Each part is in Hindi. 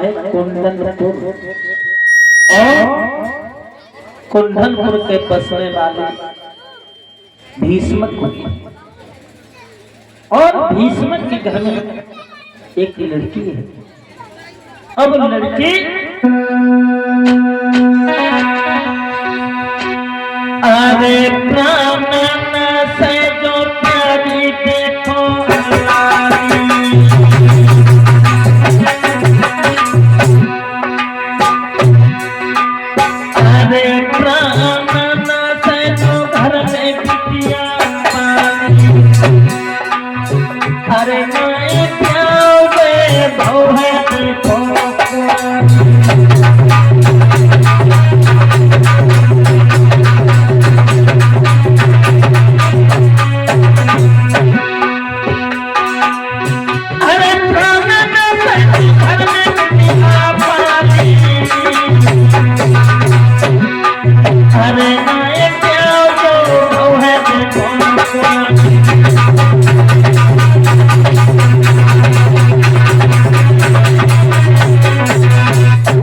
है कुंदनपुर और कुंदनपुर के बसने वाले भीष्मक और भीष्मक के घर में एक लड़की है। अब लड़की अरे प्राण से जो प्यारी देखो अरे प्राण से जो घर में बिटिया अरे मैं प्यारे भाव है देखो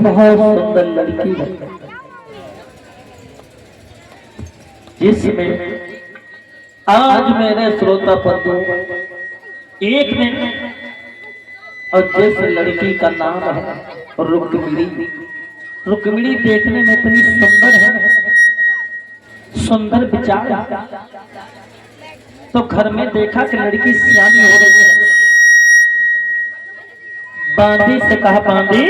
बहुत सुंदर लड़की है जिसमें आज मेरे श्रोता बंधु एक दिन और जिस लड़की का नाम है रुक्मिणी। रुक्मिणी देखने में इतनी सुंदर है, सुंदर विचार। तो घर में देखा कि लड़की सियानी हो रही है। बांदी से कहा बांदी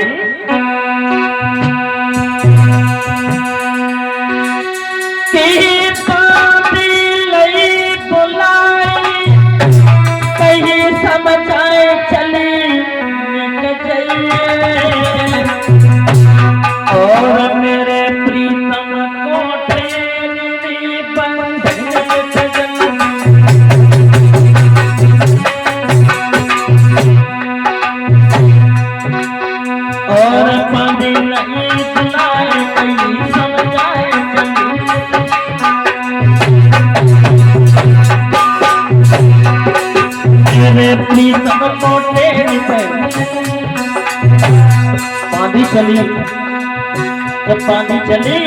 और मेरे प्रीतम को तेरी बंधन और बांधे नहीं बुलाए कहीं समझाए मेरे प्रीतम को तेरी बांधी चली। जब बांधी चली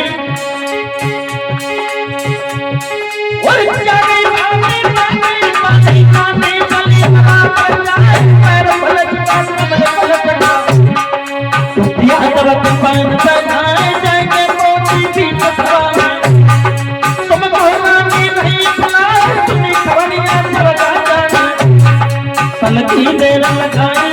पलकी देर लगाई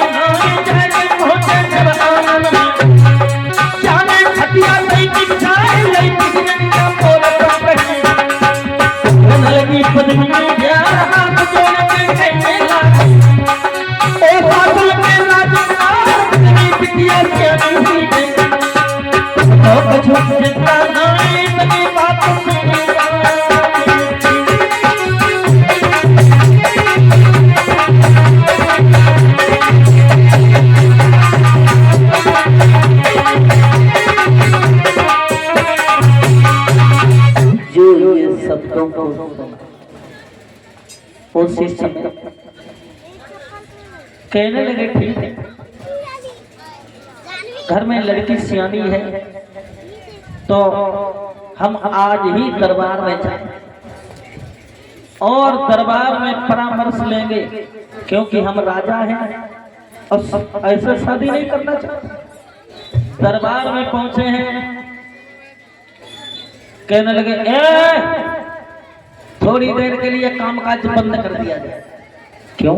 शब्दों को उसी समय कहने लगे ठीक है, घर में लड़की सियानी है तो हम आज ही दरबार में जाएं और दरबार में परामर्श लेंगे, क्योंकि हम राजा हैं और ऐसे शादी नहीं करना चाहते। दरबार में पहुंचे हैं, कहने लगे थोड़ी देर के लिए कामकाज बंद कर दिया जाए। क्यों?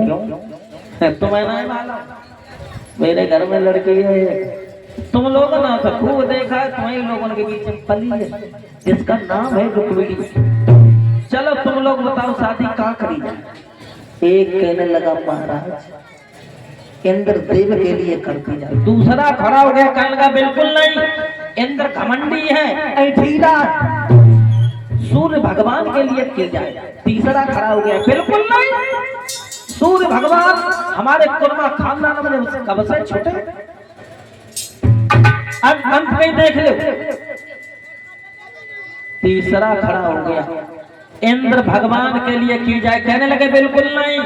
तुम्हें नहीं मालूम मेरे घर में लड़की है, तुम लोगों ने तो खूब देखा है, तुम्हारे लोगों के बीच में पली है जिसका नाम है रुक्मिणी। चलो तुम लोग बताओ शादी कहाँ करी जाए। एक कहने लगा महाराज इंद्र देव के लिए करती जाए। दूसरा खड़ा हो गया कहने लगा बिल्कुल नहीं, इंद्र घमंडी है, ऐठीला, सूर्य भगवान के लिए की जाए। तीसरा खड़ा हो गया बिल्कुल नहीं, सूर्य भगवान हमारे कुर्मा खानदान में कब से छूटे। अब अंत में देख लो, तीसरा खड़ा हो गया इंद्र भगवान के लिए की जाए। कहने लगे बिल्कुल नहीं,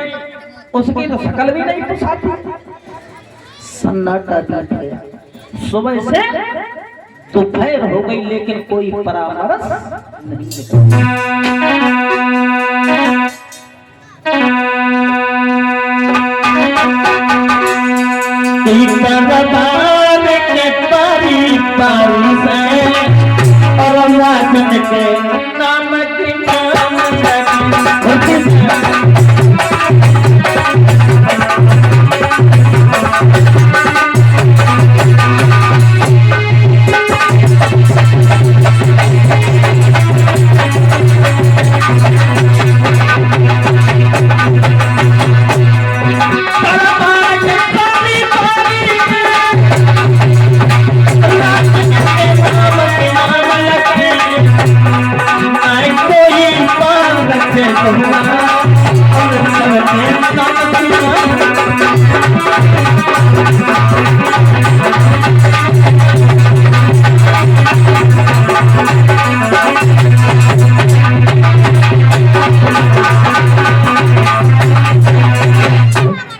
उसकी तो शकल भी नहीं पुछाती। सन्नाटा टूट गया। सुबह से दोपहर हो गई लेकिन कोई परामर्श नहीं निकला। के पारी पारी से और राजन के नाम की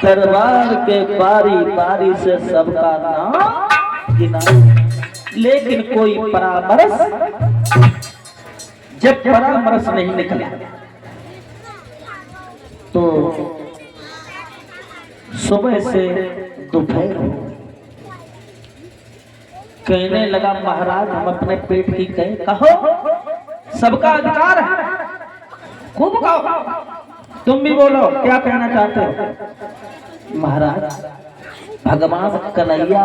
दरबार के बारी बारी से सबका नाम गिना लेकिन कोई परामर्श, जब परामर्श नहीं निकला तो सुबह से दोपहर कहने लगा महाराज हम अपने पेट की कहो, सबका अधिकार है, खूब कहो, तुम भी बोलो क्या कहना चाहते हो। महाराज भगवान कन्हैया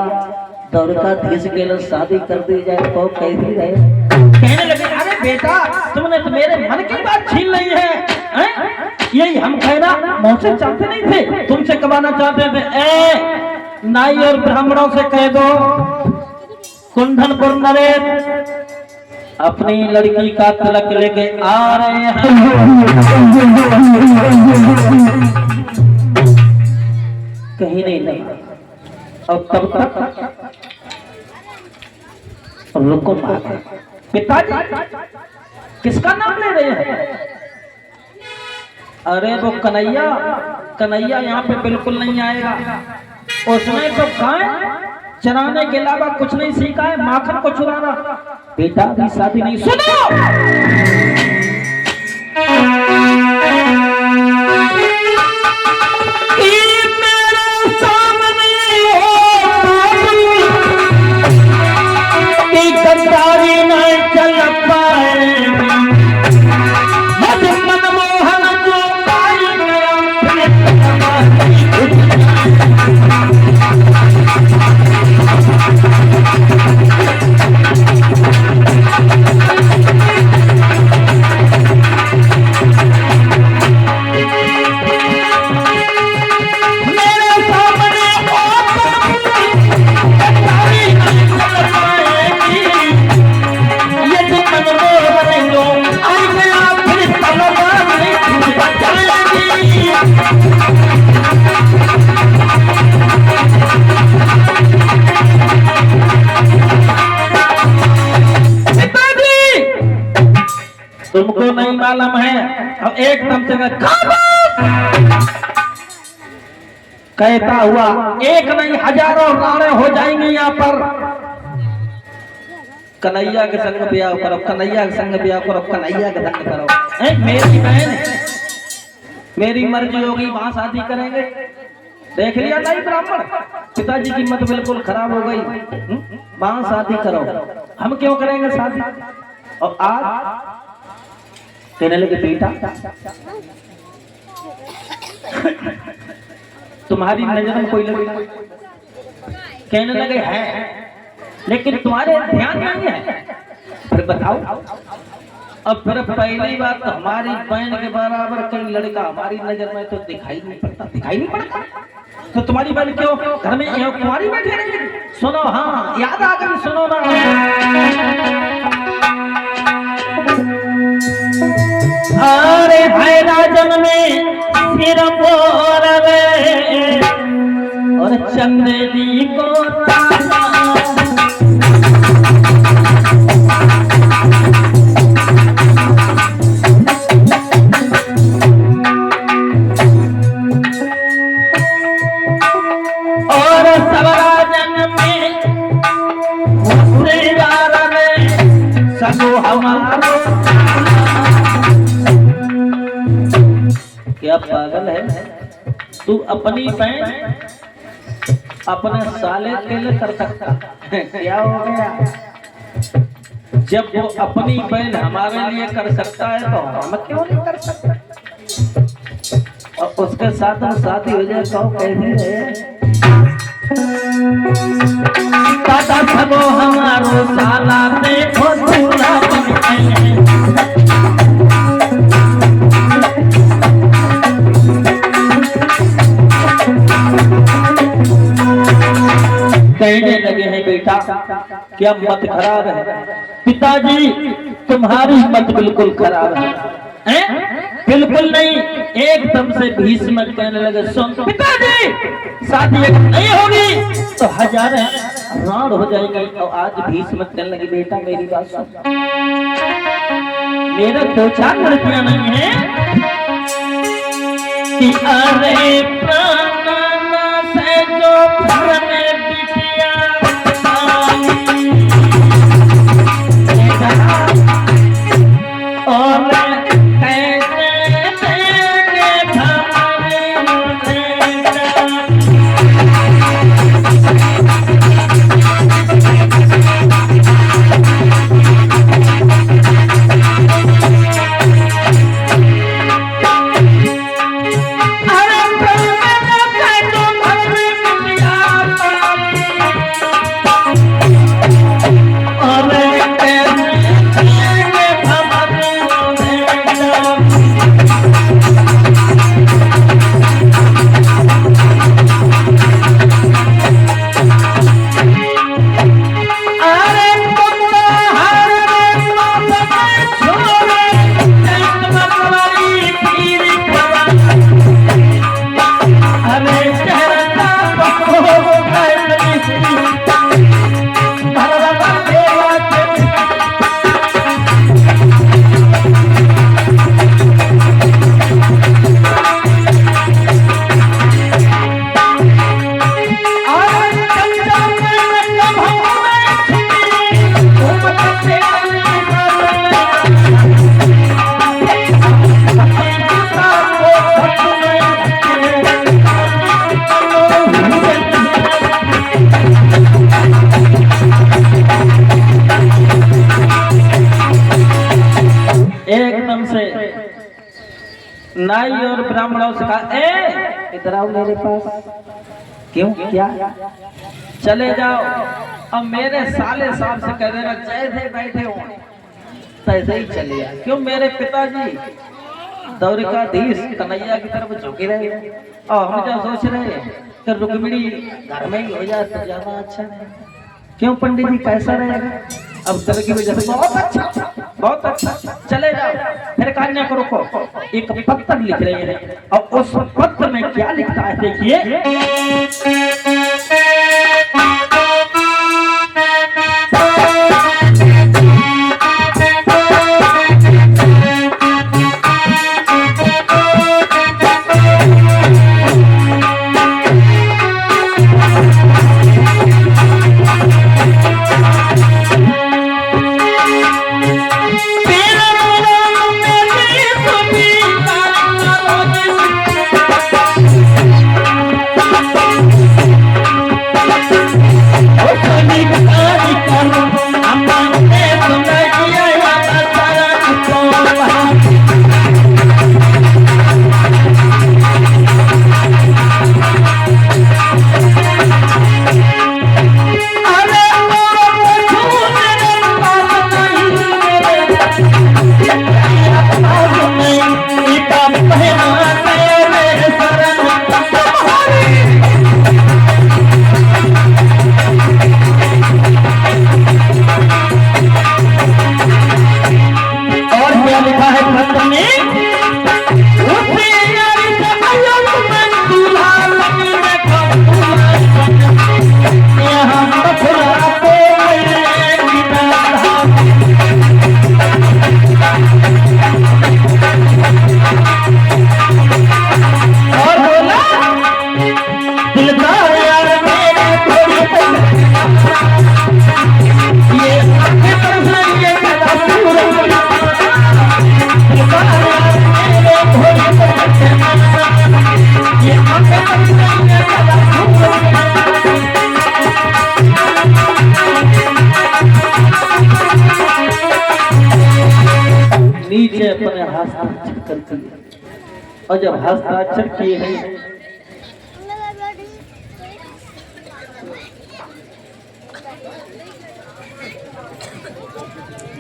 द्वारका धीश के लिए शादी कर दी जाए तो कैसी रहे। कहने लगे अरे बेटा तुमने तो मेरे मन की बात छीन ली है, यही हम कहना मुझसे चाहते नहीं थे, तुमसे कमाना चाहते थे। ए नाई और ब्राह्मणों से कह दो कुंदनपुर नरेश अपनी लड़की का तिलक लेके आ रहे हैं। कहीं नहीं और तब तक रुको पिताजी किसका नाम ले रहे हैं। अरे वो कन्हैया, कन्हैया यहाँ पे बिल्कुल नहीं आएगा, उसने तो गाय चराने के अलावा कुछ नहीं सीखा है, माखन को चुराना। बेटा भी शादी नहीं, सुनो तुमको नहीं मालूम है, अब एकदम से कहता हुआ एक नहीं हजारों राणे हो जाएंगे यहाँ पर। कन्हैया के संग ब्याह करो, कन्हैया के संग ब्याह करो, कन्हैया के संग करो। मेरी बहन मेरी मर्जी होगी वहां शादी करेंगे। देख लिया नहीं ब्राह्मण, पिताजी की मत बिल्कुल खराब हो गई, वहां शादी करो, हम क्यों करेंगे शादी। और आज कहने लगे बेटा तुम्हारी नजर में कोई लगे, कहने लगे है लेकिन तुम्हारे ध्यान नहीं है। फिर बताओ, अब फिर पहली बात तो हमारी बहन के बराबर कोई लड़का हमारी नजर में तो दिखाई नहीं पड़ता, दिखाई नहीं पड़ता, तो तुम्हारी बहन क्यों घर में कुंवारी बैठे रहेगी। सुनो, हाँ याद आ गई, सुनो ना। अरे भाई राजन में सिर और चंदेरी को और सब राजन में तू अपनी बहन अपने साले के लिए कर सकता क्या हो गया? जब वो अपनी बहन हमारे लिए कर सकता है तो हम क्यों नहीं कर सकते? और उसके साथ हम शादी हो जाए तो कैसे रहे? दादा भगो हमारो साला देखो दूल्हा बन गए। कहने लगे हैं बेटा क्या मत खराब है? पिताजी तुम्हारी मत बिल्कुल खराब है, बिल्कुल नहीं। एकदम से भीष्म कहने लगे सुन पिताजी शादी नहीं होगी तो हजार राड़ हो जाएगी। और आज भीष्म कहने लगे बेटा मेरी बात सुन, मेरे 2-4 लड़कियां नहीं है कि अरे प्राण से जो घर में बिटिया और एकदम से नाई और ब्राह्मणों से कहा ए इधर आओ मेरे पास। क्यों क्या? चले जाओ अब मेरे साले साहब से कह देना जैसे बैठे हो तैसे ही चले जाओ। क्यों मेरे पिताजी द्वारिकाधीश कन्हैया की तरफ झुके रहे और हम क्या सोच रहे कि रुक्मिणी घर में ही हो जाए तो ज्यादा अच्छा है। क्यों पंडित जी कैसा रहेगा? अब तरह की वजह से बहुत अच्छा बहुत अच्छा। चले जाओ। फिर कन्या को रुको, एक पत्र लिख रहे हैं और उस पत्र में क्या लिखता है देखिए। से अपने हस्ताक्षर करती है। और जब हस्ताक्षर किए हैं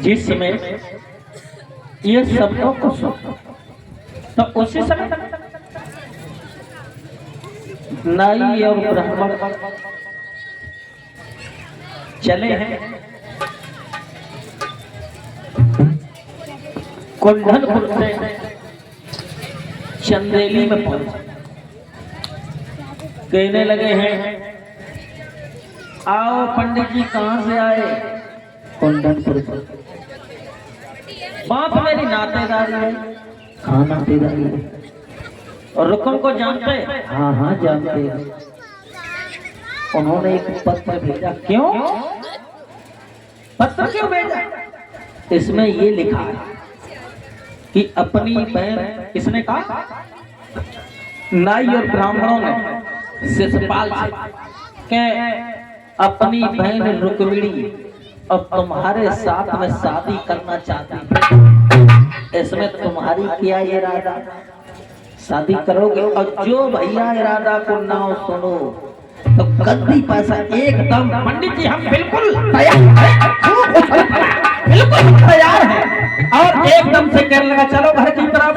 जिस समय ये शब्दों को सुन तो उसी समय नाई और ब्राह्मण चले हैं कुंडनपुर से चंदेली में पहुंचे। कहने लगे हैं आओ पंडित जी कहां से आए? कुंडनपुर से। बाप मेरी नातेदारी है। हाँ नातेदारी है। और रुकम को जानते? हाँ हाँ जानते हैं। उन्होंने एक पत्र भेजा। क्यों पत्र क्यों भेजा? इसमें ये लिखा है कि अपनी बहन, किसने कहा? नाई और ब्राह्मणों ने शिशुपाल से के अपनी बहन रुक्मिणी अब तुम्हारे साथ में शादी करना चाहती है। इसमें तुम्हारी क्या इरादा? शादी करोगे? और जो भैया इरादा को ना सुनो तो गद्दी पैसा एकदम। पंडित जी हम बिल्कुल तैयार हैं, बिल्कुल तैयार हैं। और एकदम से कहने लगा चलो घर की तरफ।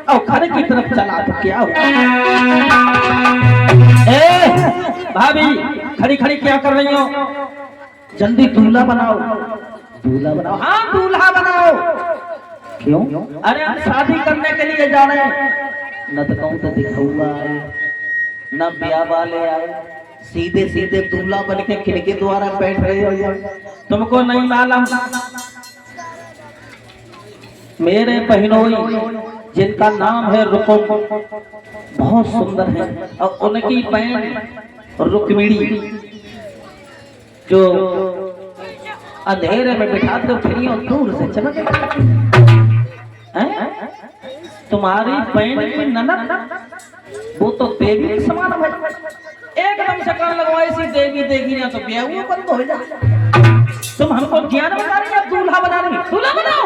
और घर की तरफ चला तो क्या हुआ? भाभी खड़ी खड़ी क्या कर रही हो? जल्दी दूल्हा बनाओ। दूल्हा बनाओ? हाँ दूल्हा बनाओ। क्यों? अरे हम शादी करने के लिए जा रहे हैं। न तो कहूँ तो दिखौआ आए न ब्याह वाले आए, सीधे सीधे दूल्हा बन के खिड़की द्वारा बैठ रहे हो। तुमको नहीं मालूम मेरे बहनोई जिनका नाम है रुकुम बहुत सुंदर है और उनकी बहन रुक्मिणी जो अंधेरे में बिठा दो फिर दूर से चमक तुम्हारी बहन की ननद वो तो देवी के समान है। एकदम शक्ल लगवाई सी देवी देगी ना तो ब्याह हुआ बंद हो जाए। तुम हमको ज्ञान बता रही हो? दूल्हा बना रही? दूल्हा बनाओ।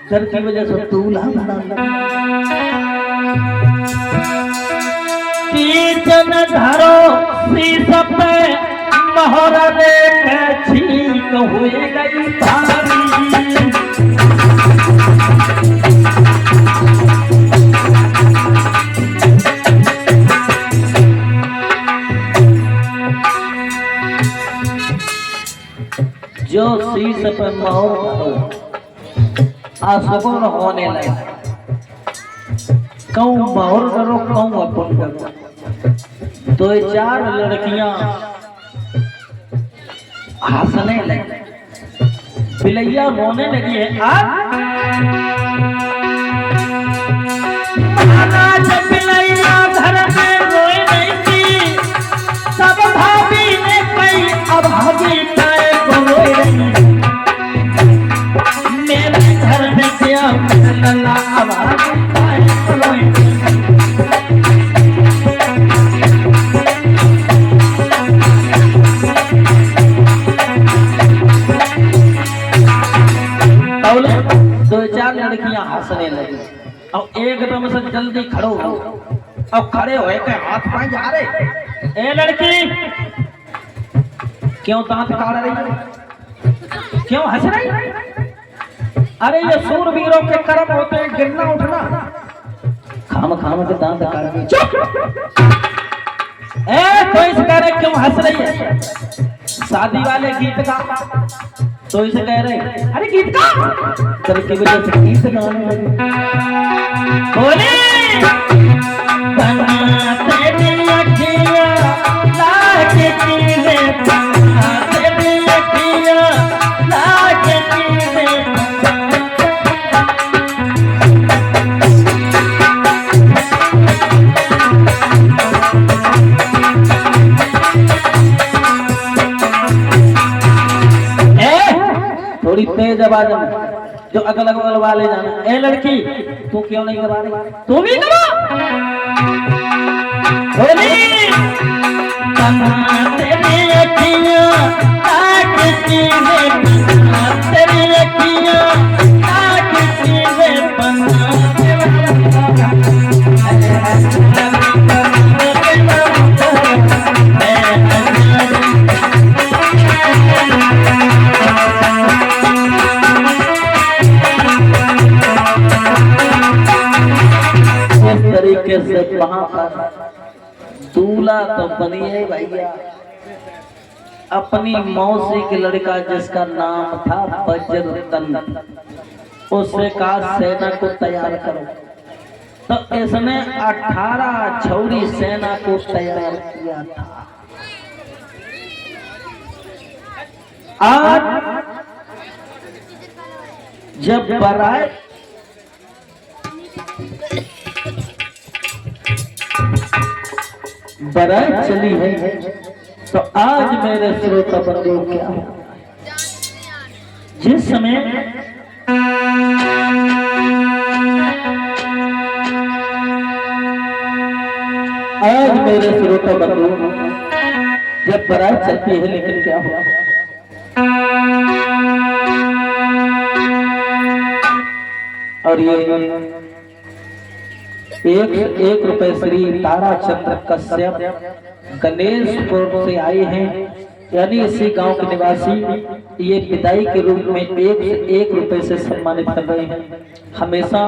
डर की वजह से दूल्हा बना। कीचन धरो शीश पे मोहरा लेके छीक हुई गई भारी। जो शीश पे मोहर धरो आसुगुन होने लगे। कहूँ मोहर करो कहूँ अपन करो। दो चार लड़कियां हंसने लगी, बिलैया रोने लगी है। जब बिलैया घर में रोए नहीं थी तब भाभी ने कही अब भाभी काय को रोए रही। मेरे घर में क्या लल्ला अब भाभी काय को रोए रही। दो चार लड़कियां हंसने लगी और एकदम से जल्दी खड़ो हो और खड़े होए के हाथ पाए जा रहे। ए लड़की क्यों दांत काढ़ रही है? क्यों हंस रही? अरे ये सूरवीरों के कर्म होते हैं गिरना उठना। खाम खाम के दांत काढ़ रही। चुप। कोई से कह रहे क्यों हंस रही है? शादी वाले गीत का तो इसे कह रहे अरे गीत का तर की वजह से गीत गाने लगे। बोले तेरी अखियां लाख चीजें तेरी अखियां लाख चीजें। थोड़ी तेज आवाज में जो अगल अगल वाले जाना। ए लड़की तू क्यों नहीं गवा रही? तू भी गवा। तेरी अखियां लाख चीजें तेरी अखियां लाख चीजें बनी है भैया। अपनी मौसी के लड़का जिसका नाम था बजरतन, उसने कहा सेना को तैयार करो, तो इसने 18 छौरी सेना को तैयार किया था। आज जब बारात चली है, तो आज मेरे श्रोता बंधु क्या हो, जिस समय आज मेरे श्रोता बंधु जब बारात चलती है, लेकिन क्या हुआ, और ये 1 रुपए श्री ताराचंद्र कश्यप गणेशपुर से आए हैं, यानी इसी गांव के निवासी। ये विदाई के रूप में 1 रुपए से सम्मानित कर रहे हैं। हमेशा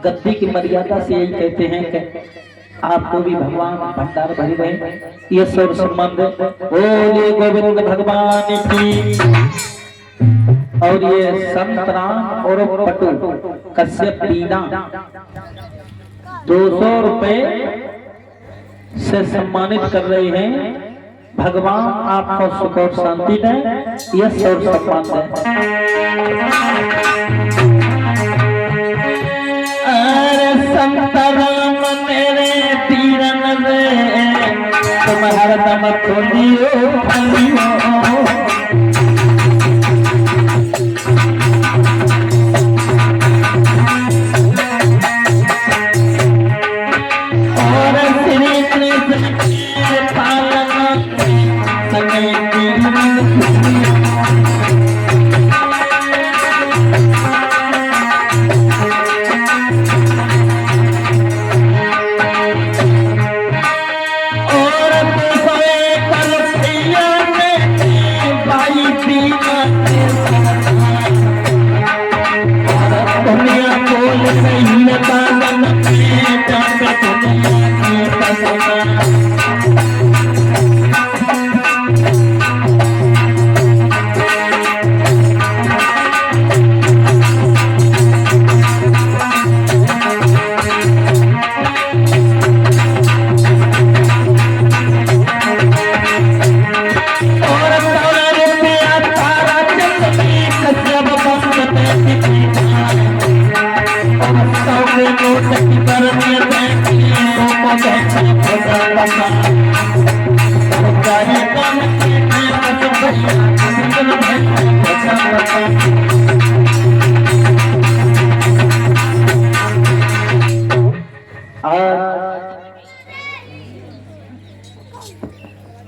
गद्दी की मर्यादा से यही कहते हैं कि आपको भी भगवान भंडार भरी रहे। ये सर्व संबंध बोले गोविंद भगवान की। और ये संत राम और पटु कश्यप दीना 200 रुपए से सम्मानित कर रहे हैं। भगवान आपको सुख और शांति दें। यह सर्व सम्मान है। अरे संत राम मेरे तीरन रे, तुम्हारा दम खोलियो खोलियो।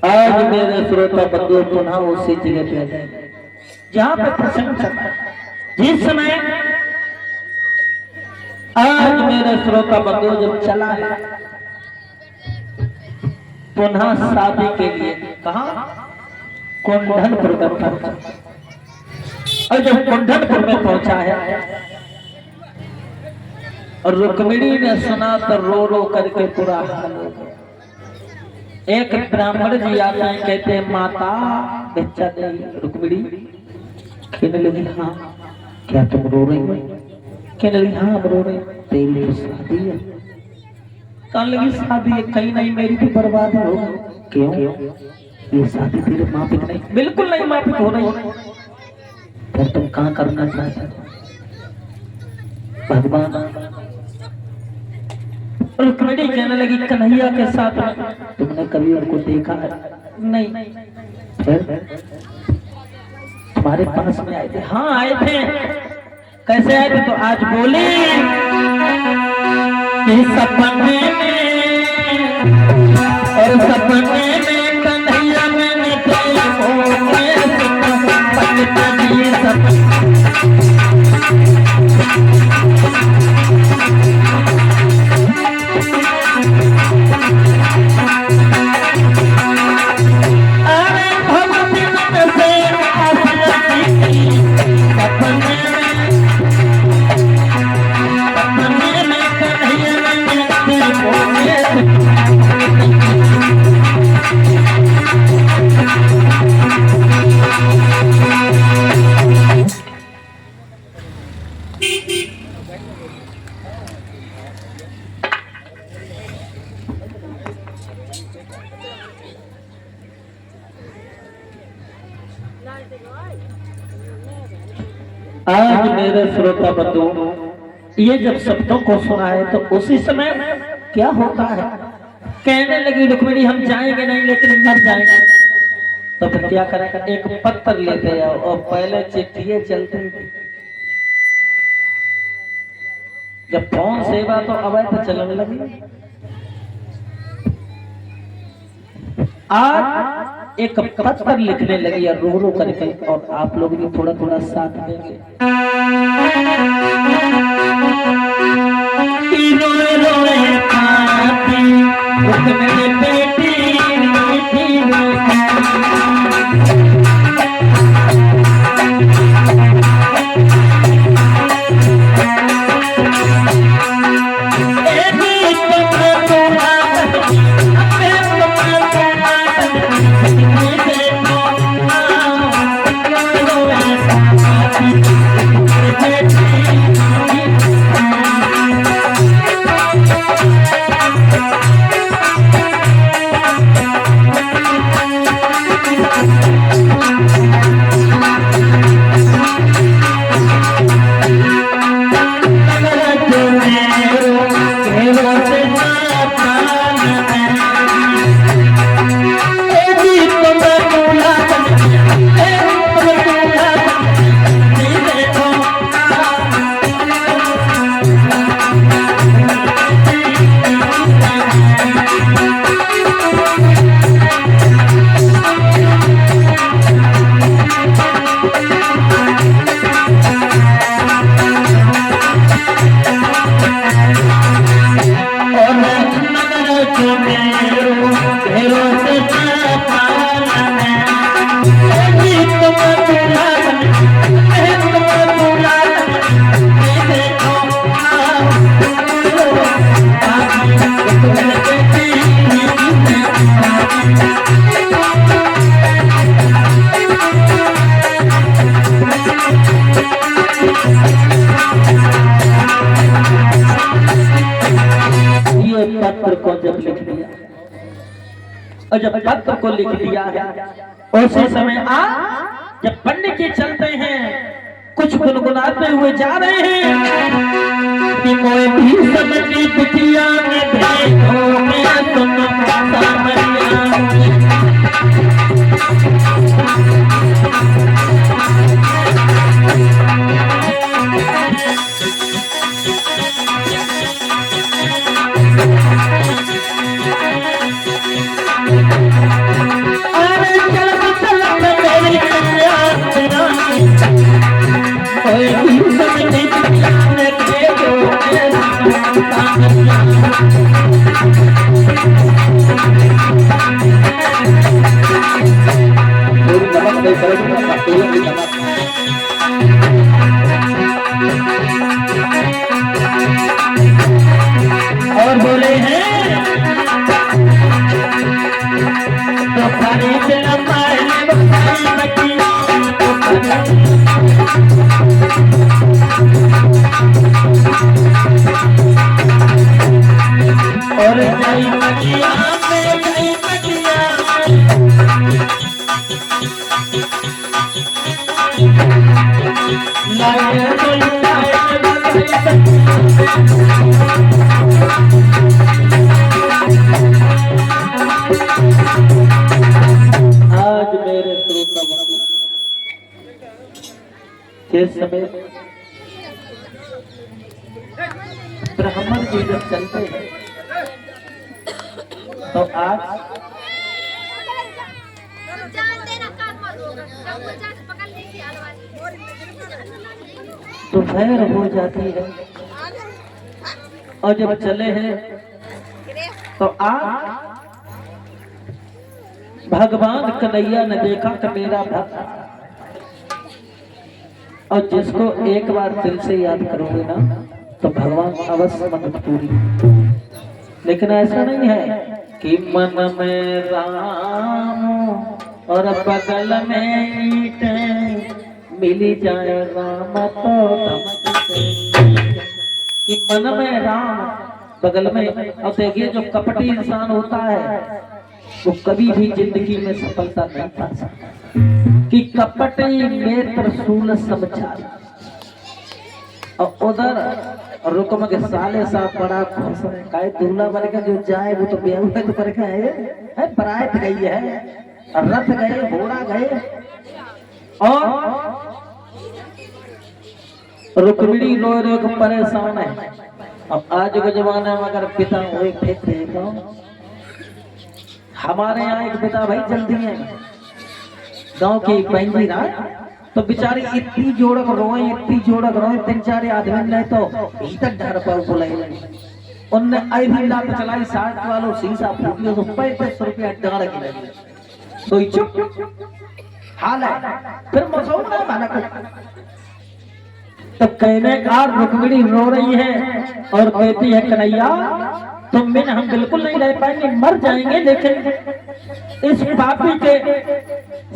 आज मेरे श्रोता बंधु पुनः उसी जगह पे आ जाए जहाँ पे प्रसंग चलता है। जिस समय आज मेरे श्रोता बंधु जब चला है पुनः शादी के लिए, कहा कुंडनपुर में पहुंचा। और जब कुंडनपुर में पहुंचा है और रुक्मिणी ने सुना तो रो रो करके पूरा हाल हो गया। एक ब्राह्मण जी आते हैं, कहते हैं माता बच्चा दे। रुक्मिणी कहने लगी हाँ क्या तुम रो रही हो? कहने लगी हाँ रो रही, तेरी तो शादी है। कहने लगी शादी है, कहीं नहीं मेरी भी बर्बाद होगी। क्यों? ये शादी तेरे मापिक नहीं, बिल्कुल नहीं मापिक हो रही। फिर तुम कहाँ करना चाहते हो? भगवान। रुक्मिणी कहने लगी कन्हैया के साथ तुमने कभी उनको देखा है? नहीं। फिर तुम्हारे पास में आए थे? हाँ आए थे। कैसे आए थे? तो आज बोले सपने में, और सपने में कन्हैया मैंने आज मेरे श्रोता बंधु ये जब शब्दों को सुना है तो उसी समय क्या होता है। कहने लगी रुक्मिणी हम जाएंगे नहीं लेकिन मर जाएंगे। तो फिर क्या करेगा, एक पत्थर लेते आओ और पहले चिट्ठियां चलती थी। जब फोन सेवा तो अवैध चलने लगी। आज एक पत्थर लिखने लगी और रो रो करके, और आप लोग भी थोड़ा थोड़ा साथ देंगे। रोए रोए खाती मेरे बेटी पत्र को जब लिख दिया और जब पत्र को लिख दिया है उसी समय जब पंडित जी चलते हैं कुछ गुनगुनाते हुए जा रहे हैं कि कोई भी सबकी बिटिया में देखो मैं तुम और बोले हैं तो खरीद और गई मटिया में गई मटिया आज मेरे श्रोता बंधु जिस समय ब्राह्मण जी जब चलते हैं तो आज दोपहर हो जाती है और जब चले हैं तो आज भगवान कन्हैया ने देखा कि मेरा भक्त, और जिसको एक बार दिल से याद करोगे ना तो भगवान अवश्य मदद पूरी। लेकिन ऐसा नहीं है कि मन में राम और बगल में ईंट मिली जाए राम तो कि मन में राम बगल में। और देखिए जो कपटी इंसान होता है वो कभी भी जिंदगी में सफलता नहीं पा सकता। कि कपटी नेत्र सूल समझार, और उधर रुकम के साले साथ बड़ा खुश है। काहे दूल्हा बन के जो जाए वो तो बेहू है, तो करके है बरात गई है, रथ गए, घोड़ा गए, और रुक्मिणी रोए रोए के परेशान है। अब आज के जमाने में अगर पिता हो एक फेंक दे तो हमारे यहाँ एक पिता भाई जल्दी है, गांव की बहनजी रात, तो बेचारी इतनी जोड़क रोए, इतनी जोड़क रोए, 3-4 आदमी ने तो भीतर डर पर बुलाए, उनने ऐसी लात चलाई, 60 वालों शीशा फूट गया, तो 35 रुपया डाल के लगे, तो चुप हाल है। फिर मसौड़ है माना को, तो कहने का रुक्मिणी रो रही है और कहती है कन्हैया तुम बिन हम बिल्कुल नहीं रह पाएंगे, मर जाएंगे, लेकिन इस पापी के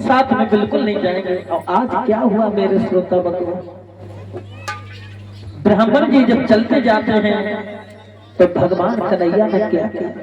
साथ में बिल्कुल नहीं जाएंगे। और आज क्या हुआ मेरे श्रोता बंधुओं, ब्राह्मण जी जब चलते जाते हैं तो भगवान कन्हैया ने क्या किया,